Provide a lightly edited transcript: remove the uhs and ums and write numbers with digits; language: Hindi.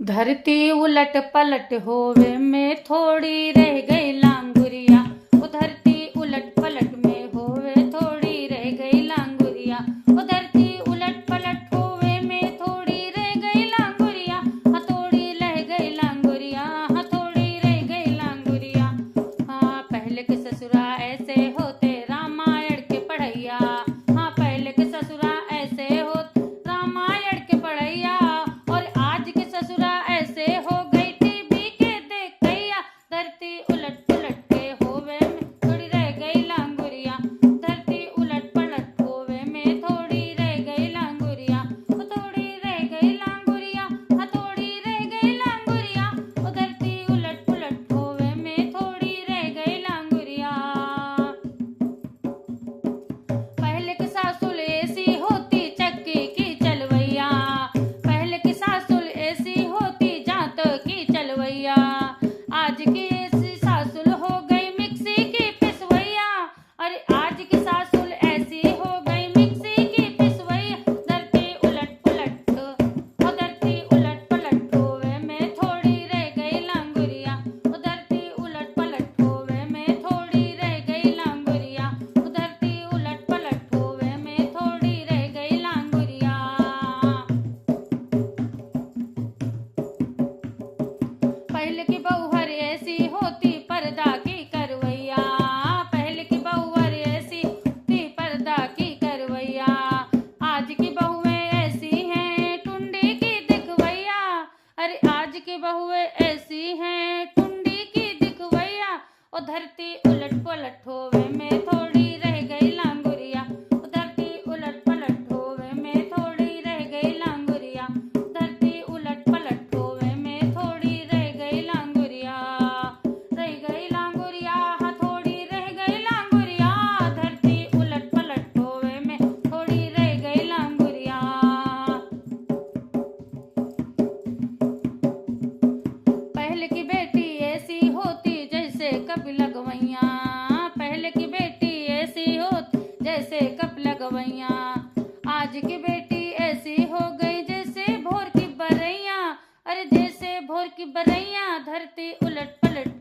धरती उलट पलट होवे में थोड़ी रह गई लांगुरिया। वो धरती उलट पलट में होवे थोड़ी रह गई लांगुरिया। वो धरती उलट पलट होवे में थोड़ी रह गई लांगुरिया। हथौड़ी रह गई लांगुरिया, हथौड़ी रह गई लांगुरिया। हाँ, पहले के ससुरा ऐसे होते रामायण के पढ़ैया। हाँ, पहले के ससुरा ऐसे होते रामायण के पढ़ैया। और आज के ससुरा ऐसे हो गई टीवी के देखैया। धरती उलट पलट के होवे में थोड़ी रह गई लांगुरिया। धरती उलट पलट होवे में थोड़ी रह गई लांगुरिया। थोड़ी रह गई लांगुरिया, हथौड़ी रह गई लांगुरिया। वो धरती उलट पलट होवे में थोड़ी रह गई लांगुरिया। पहले की सासुल ऐसी होती चक्की की चलवैया। पहले की सासुल ऐसी होती जात की चलवैया। आज की ऐसी सासुल हो गई मिक्सी की पिसवैया। अरे आज की सासुल ऐसी हो गई मिक्सी की पिसवैया। धरती उलट पलट, वो धरती उलट पलट होवे में थोड़ी रह गई लांगुरिया। वो धरती उलट पलट होवे में थोड़ी रह गई लांगुरिया। वो धरती उलट पलट होवे में थोड़ी रह गई लांगुरिया। पहले की बहुहर ऐसी होती पर्दा की करवैया। पहले की बहुहर ऐसी होती पर्दा की करवैया। आज की बहुएं ऐसी हैं टुंडी की दिखवैया। अरे आज की बहुएं ऐसी हैं टुंडी की दिखवैया। और धरती उलट पलट होवे में थोड़ी रह गई लांगुरिया। वो धरती उलट पलट होवे में थोड़ी रह गई लांगुरिया। धरती उलट पलट होवे में थोड़ी रह गई लांगुरिया। रह गई लांगुरिया, हथौड़ी रह गई लांगुरिया। धरती उलट पलट होवे में थोड़ी रह गई लांगुरिया। पहले की बेटी ऐसी होती जैसे कप लगवैया। पहले की बेटी ऐसी होती जैसे कप लगवैया। आज की बेटी ऐसी हो गई जैसे भोर की बरैया। अरे जैसे भोर की बरैया। धरती उलट पलट